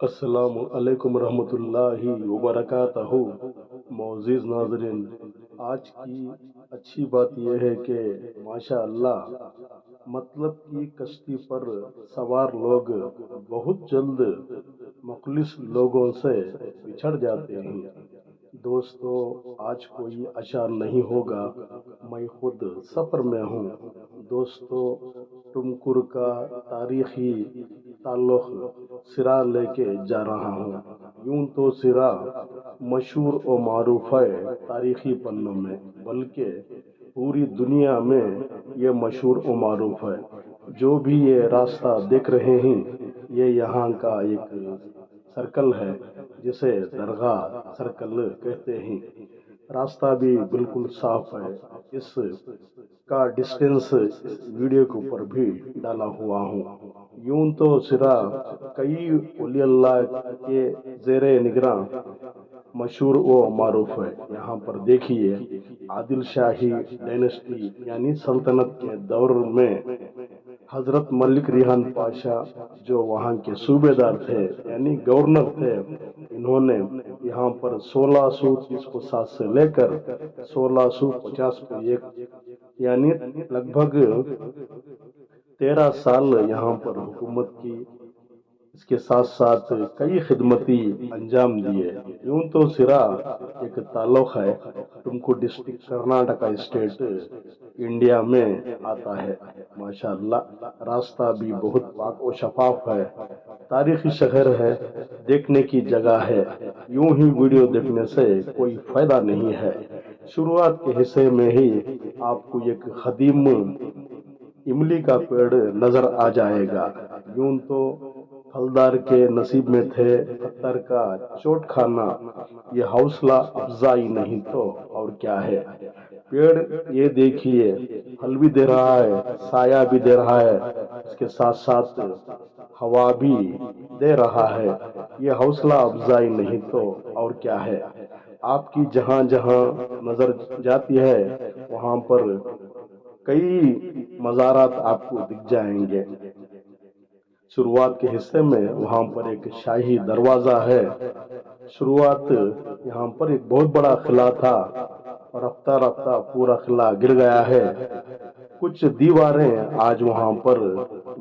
السلام علیکم ورحمۃ اللہ وبرکاتہ۔ معزز ناظرین، آج کی اچھی بات یہ ہے کہ ماشاء اللہ مطلب کی کشتی پر سوار لوگ بہت جلد مخلص لوگوں سے بچھڑ جاتے ہیں۔ دوستو، آج کوئی اشعار نہیں ہوگا، میں خود سفر میں ہوں۔ دوستو، ٹمکر کا تاریخی تعلق سرا لے کے جا رہا ہوں۔ یوں تو سرا مشہور و معروف ہے تاریخی پنوں میں، بلکہ پوری دنیا میں یہ مشہور و معروف ہے۔ جو بھی یہ راستہ دیکھ رہے ہیں، یہ یہاں کا ایک سرکل ہے جسے درگاہ سرکل کہتے ہیں۔ راستہ بھی بالکل صاف ہے۔ اس کا ڈسٹینس اس ویڈیو کے اوپر بھی ڈالا ہوا ہوں۔ یوں تو سرا کئی اولیاء اللہ کے زیر نگراں مشہور و معروف ہے۔ یہاں پر دیکھیے، عادل شاہی ڈائنسٹی یعنی سلطنت کے دور میں حضرت ملک ریحان پاشا جو وہاں کے صوبے دار تھے یعنی گورنر تھے، انہوں نے یہاں پر 1637 سے لے کر 1650 کو یعنی لگ بھگ 13 سال یہاں پر حکومت کی۔ اس کے ساتھ ساتھ کئی خدمتی انجام دیے۔ یوں تو سرا ایک تعلق ہے، تمکو ڈسٹرکٹ کرناٹکا اسٹیٹ انڈیا میں آتا ہے۔ ماشاءاللہ راستہ بھی بہت پاک و شفاف ہے، تاریخی شہر ہے، دیکھنے کی جگہ ہے۔ یوں ہی ویڈیو دیکھنے سے کوئی فائدہ نہیں ہے۔ شروعات کے حصے میں ہی آپ کو ایک قدیم املی کا پیڑ نظر آ جائے گا۔ یوں تو پھلدار کے نصیب میں تھے پتھر کا چوٹ کھانا، یہ حوصلہ افزائی نہیں تو اور کیا ہے۔ پیڑ یہ دیکھیے، پھل بھی دے رہا ہے، سایہ بھی دے رہا ہے، اس کے ساتھ ساتھ ہوا بھی دے رہا ہے، یہ حوصلہ افزائی نہیں تو اور کیا ہے۔ آپ کی جہاں جہاں نظر جاتی ہے وہاں پر کئی مزارات آپ کو دکھ جائیں گے۔ شروعات کے حصے میں وہاں پر ایک شاہی دروازہ ہے۔ شروعات یہاں پر ایک بہت بڑا قلعہ تھا، رفتہ رفتہ پورا قلعہ گر گیا ہے۔ کچھ دیواریں آج وہاں پر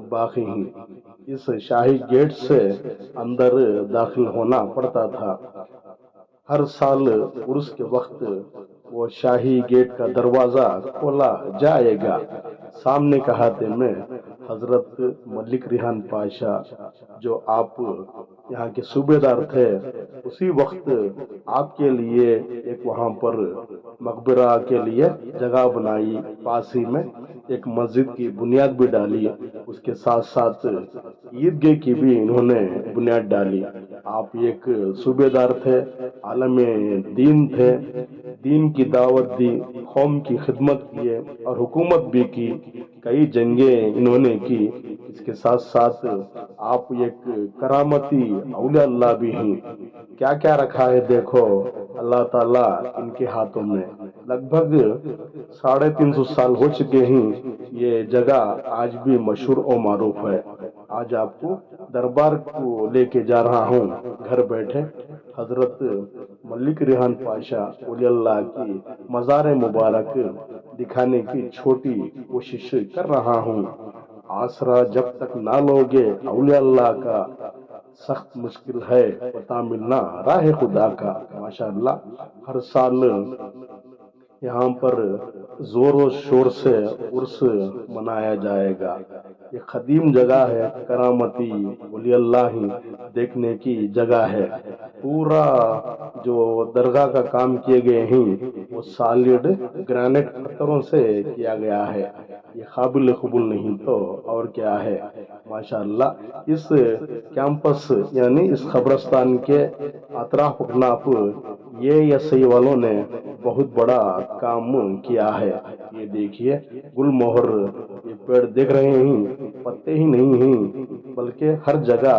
باقی ہیں۔ اس شاہی گیٹ سے اندر داخل ہونا پڑتا تھا۔ ہر سال عرس کے وقت وہ شاہی گیٹ کا دروازہ کھولا جائے گا۔ سامنے کے ہاتھے میں حضرت ملک ریحان پاشا جو آپ یہاں کے صوبے دار تھے، اسی وقت آپ کے لیے ایک وہاں پر مقبرہ کے لیے جگہ بنائی، پاس ہی میں ایک مسجد کی بنیاد بھی ڈالی، اس کے ساتھ ساتھ عیدگاہ کی بھی انہوں نے بنیاد ڈالی۔ آپ ایک صوبے دار تھے، عالم دین تھے، دین کی دعوت دی، قوم کی خدمت کیے اور حکومت بھی کی، کئی جنگیں انہوں نے کی۔ اس کے ساتھ ساتھ آپ ایک کرامتی اولیاء اللہ بھی ہیں۔ کیا کیا رکھا ہے دیکھو اللہ تعالیٰ ان کے ہاتھوں میں۔ لگ بھگ 350 سال ہو چکے ہیں، یہ جگہ آج بھی مشہور و معروف ہے۔ آج آپ کو دربار کو لے کے جا رہا ہوں، گھر بیٹھے حضرت ملک ریحان پاشا ولی اللہ کی مزار مبارک دکھانے کی چھوٹی کوشش کر رہا ہوں۔ آسرا جب تک نہ لوگے اولیاء اللہ کا، سخت مشکل ہے پتہ ملنا راہ خدا کا۔ ماشاءاللہ ہر سال یہاں پر زور و شور سے عرس منایا جائے گا۔ یہ قدیم جگہ ہے، کرامتی ولی اللہ ہی دیکھنے کی جگہ ہے۔ پورا جو درگاہ کا کام کیے گئے ہیں وہ سالڈ گرانائٹ پتھروں سے کیا گیا ہے، یہ قابل قبول نہیں تو اور کیا ہے۔ ماشاءاللہ اس کیمپس یعنی اس قبرستان کے اطراف اکناف یہ صحیح والوں نے بہت بڑا کام کیا ہے۔ یہ دیکھیے گل مہر، یہ پیڑ دیکھ رہے ہیں، پتے ہی نہیں ہیں بلکہ ہر جگہ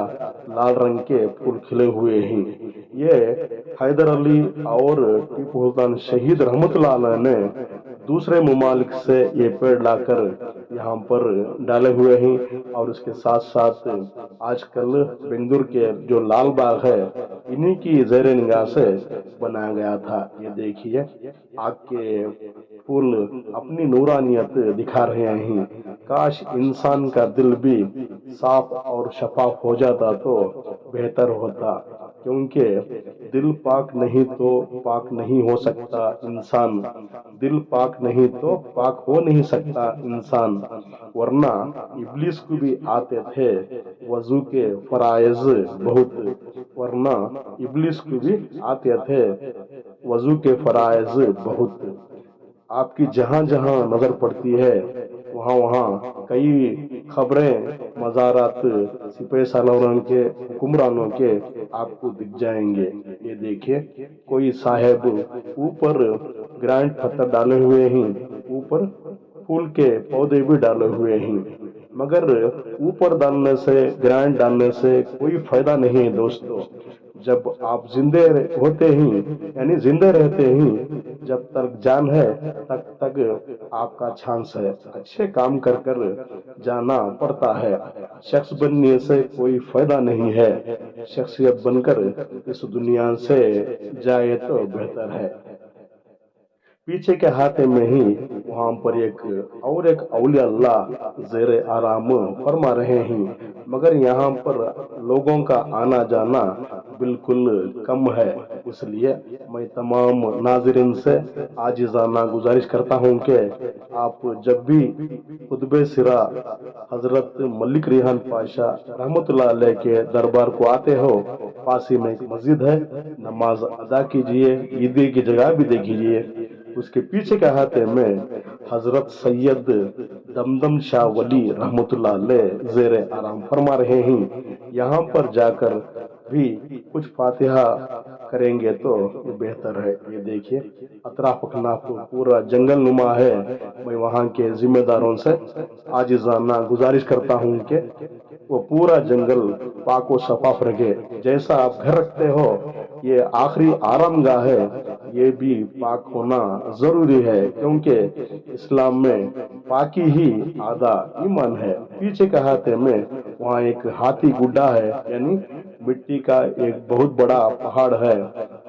لال رنگ کے پھول کھلے ہوئے ہیں۔ یہ حیدر علی اور ٹیپو سلطان شہید رحمت اللہ علیہ نے دوسرے ممالک سے یہ پیڑ لا کر यहाँ पर डाले हुए हैं। और उसके साथ साथ आजकल बेंगलुरु के जो लाल बाग है, इन्हीं की ज़ेर निगाह से बनाया गया था। ये देखिए, आग के फूल अपनी नूरानियत दिखा रहे हैं। काश इंसान का दिल भी साफ और शफाफ हो जाता तो बेहतर होता, क्योंकि दिल पाक नहीं तो पाक नहीं हो सकता इंसान, दिल पाक नहीं तो पाक हो नहीं सकता इंसान। वरना इब्लिस को भी आते थे वजू के फराइज बहुत, वरना इब्लिस को भी आते थे वजू के फराइज बहुत। आपकी जहां जहां नजर पड़ती है, वहां वहां कई खबरें मज़ारात सिपह सालारों के, हुक्मरानों के आपको दिख जाएंगे। ये देखिए, कोई साहेब ऊपर ग्रांड पत्थर डाले हुए हैं, ऊपर फूल के पौधे भी डाले हुए हैं, मगर ऊपर डालने से, ग्रांड डालने से कोई फायदा नहीं है दोस्तों। जब आप जिंदे होते हैं, यानी जिंदे रहते हैं, जब तक जान है तब तक आपका चांस है। अच्छे काम कर कर जाना पड़ता है। शख्स बनने से कोई फायदा नहीं है, शख्सियत बनकर इस दुनिया से जाए तो बेहतर है। पीछे के हाथे में ही वहां पर एक औलिया अल्लाह जेर आराम फरमा रहे हैं, मगर यहाँ पर लोगों का आना जाना बिल्कुल कम है। इसलिए मैं तमाम नाजरीन से आजिज़ाना गुजारिश करता हूँ कि आप जब भी खुतबे सिरा हजरत मलिक रिहान पाशा रहमतुल्लाह अलैह के दरबार को आते हो, पास ही में एक मस्जिद है, नमाज अदा कीजिए, ईदी की जगह भी देखिए। उसके पीछे के हाथे में हजरत सैयद दमदम शाह वली रहमतुल्लाह अलैह जेर आराम फरमा रहे हैं। यहाँ पर जाकर भी कुछ फातिहा करेंगे तो बेहतर है। ये देखिए, अतराफ अखनाफ पूरा जंगल नुमा है। मैं वहाँ के जिम्मेदारों से आजिज़ाना गुजारिश करता हूँ कि वो पूरा जंगल पाक व शफाफ रखे। जैसा आप घर रखते हो, ये आखिरी आराम गाह है, ये भी पाक होना जरूरी है, क्योंकि इस्लाम में पाकी ही आधा ईमान है। पीछे के हाथे में वहाँ एक हाथी गुड्डा है, यानी मिट्टी का एक बहुत बड़ा पहाड़ है।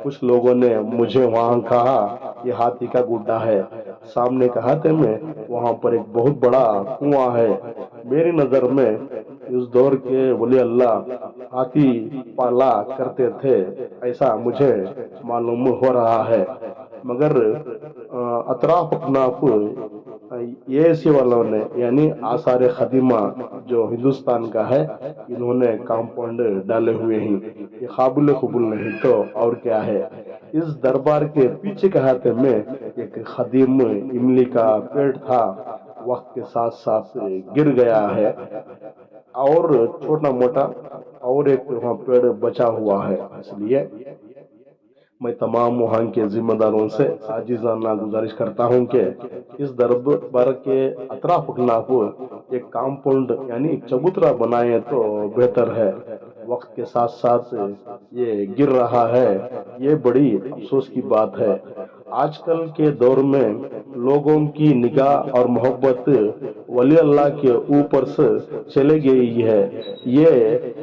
कुछ लोगों ने मुझे वहाँ कहा ये हाथी का गुड्डा है। सामने के हाथे में वहाँ पर एक बहुत बड़ा कुआं है। मेरी नजर में इस दौर के वली अल्लाह हाथी पाला करते थे, ऐसा मुझे मालूम हो रहा है। मगर अतराफ अपनाफ ये ऐसे वालों ने, यानी आसार खदीमा जो हिंदुस्तान का है, इन्होंने कंपाउंड डाले हुए हैं। ये काबिल कबूल नहीं तो और क्या है। इस दरबार के पीछे के हाथे में एक खदीम इमली का पेड़ था, वक्त के साथ साथ गिर गया है, और छोटा मोटा और एक वहाँ पेड़ बचा हुआ है। इसलिए मैं तमाम वहाँ के जिम्मेदारों से आजिज़ाना गुजारिश करता हूँ कि इस दरबार के अतराफ अखनाफ एक कंपाउंड, यानी एक चबूतरा बनाए तो बेहतर है। वक्त के साथ साथ ये गिर रहा है, ये बड़ी अफसोस की बात है। आजकल के दौर में लोगों की निगाह और मोहब्बत वली अल्लाह के ऊपर से चले गई है। ये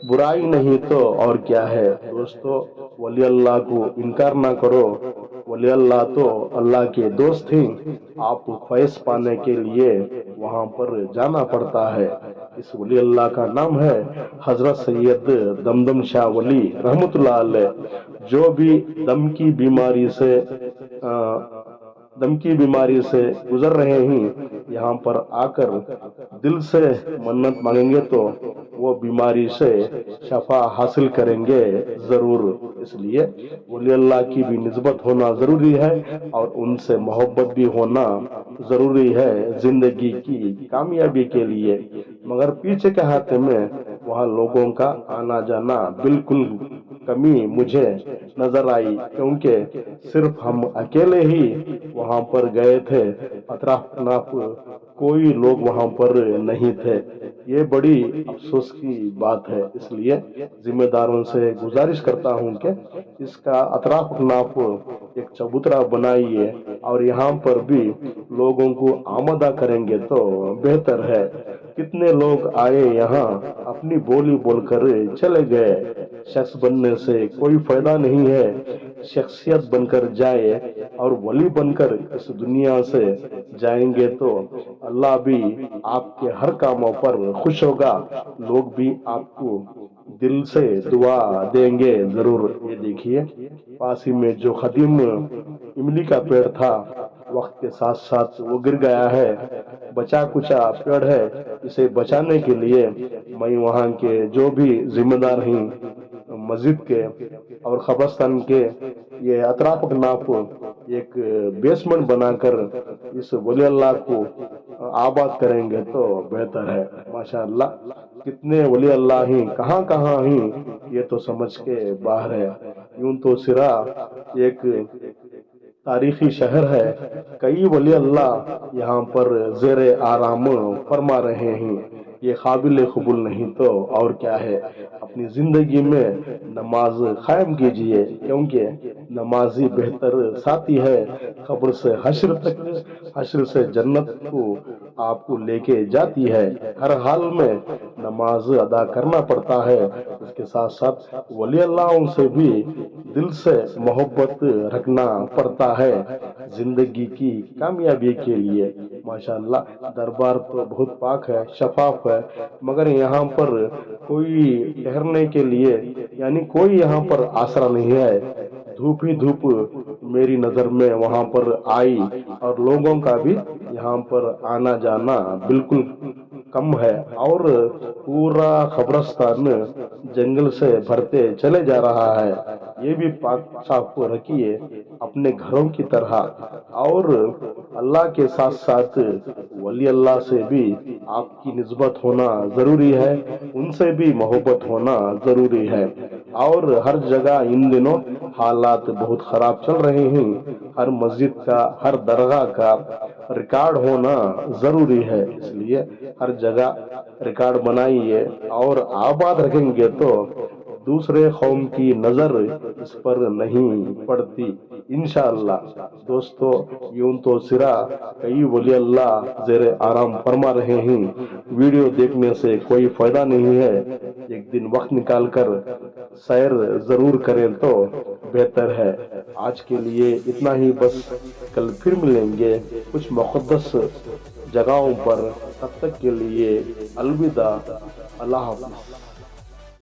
बुराई नहीं तो और क्या है दोस्तों। वली अल्लाह को इनकार ना करो, वली अल्लाह तो अल्लाह के दोस्त हैं। आप फैज पाने के लिए वहां पर जाना पड़ता है। इस वली अल्लाह का नाम है हजरत सैयद दमदम शाह वली रहमतुल्लाह अलैह। जो भी दम की बीमारी से गुजर रहे हैं, यहाँ पर आकर दिल से मन्नत मांगेंगे तो वो बीमारी से शफा हासिल करेंगे जरूर। इसलिए वली अल्लाह की भी निस्बत होना जरूरी है, और उनसे मोहब्बत भी होना जरूरी है जिंदगी की कामयाबी के लिए। मगर पीछे के हाथ में वहाँ लोगों का आना जाना बिल्कुल कमी मुझे नजर आई, क्योंकि सिर्फ हम अकेले ही वहां पर गए थे। अतराफ कोई लोग वहां पर नहीं थे। ये बड़ी अफसोस की बात है। इसलिए जिम्मेदारों से गुजारिश करता हूं कि इसका अतराफ अकनाफ एक चबूतरा बनाइए और यहाँ पर भी लोगों को आमदा करेंगे तो बेहतर है। कितने लोग आए यहाँ, अपनी बोली बोलकर चले गए। शख्स बनने से कोई फायदा नहीं है। शख्सियत बनकर जाए और वली बनकर इस दुनिया से जाएंगे तो अल्लाह भी आपके हर कामों पर खुश होगा। लोग भी आपको दिल से दुआ देंगे जरूर। ये देखिए, पास ही में जो खदीम इमली का पेड़ था, वक्त के साथ साथ वो गिर गया है। बचा कुचा पेड़ है। इसे बचाने के लिए मैं वहाँ के जो भी जिम्मेदार हैं, मस्जिद के और कब्रस्तान के, ये अतराफ अकनाफ एक बेसमेंट बनाकर इस वली अल्लाह को आबाद करेंगे तो बेहतर है। माशाअल्लाह, कितने वली अल्लाह ही कहाँ कहाँ ही, ये तो समझ के बाहर है। यूं तो सिरा एक तारीखी शहर है। कई वली अल्लाह यहाँ पर जेर आराम फरमा रहे हैं। ये काबिल कबूल नहीं तो और क्या है। अपनी जिंदगी में नमाज कायम कीजिए, क्योंकि नमाजी बेहतर साथी है। खबर से हश्र तक, हश्र से जन्नत को आपको लेके जाती है। हर हाल में नमाज अदा करना पड़ता है। उसके साथ साथ वली अल्लाहों से भी दिल से मोहब्बत रखना पड़ता है जिंदगी की कामयाबी के लिए। माशाअल्लाह, दरबार तो बहुत पाक है, शफाफ है, मगर यहाँ पर कोई ठहरने के लिए यानी कोई यहाँ पर आसरा नहीं है। धूप ही धूप मेरी नजर में वहां पर आई और लोगों का भी यहाँ पर आना जाना बिल्कुल कम है और पूरा कब्रिस्तान जंगल से भरते चले जा रहा है। ये भी पाक साफ रखिए अपने घरों की तरह। और अल्लाह के साथ साथ वली अल्लाह से भी आपकी निस्बत होना जरूरी है, उनसे भी मोहब्बत होना जरूरी है। और हर जगह इन दिनों हालात बहुत खराब चल रहे हैं। हर मस्जिद का, हर दरगाह का रिकॉर्ड होना जरूरी है। इसलिए हर जगह रिकॉर्ड बनाइए और आबाद रखेंगे तो दूसरे कौम की नजर इस पर नहीं पड़ती इंशाअल्लाह। दोस्तों, यूं तो सिरा कई वली अल्लाह जेर आराम फरमा रहे हैं। वीडियो देखने से कोई फायदा नहीं है। एक दिन वक्त निकाल कर सैर जरूर करें तो बेहतर है। आज के लिए इतना ही बस। कल फिर मिलेंगे कुछ मुक़द्दस जगहों पर। तब तक के लिए अलविदा। अल्लाह हाफ़िज़।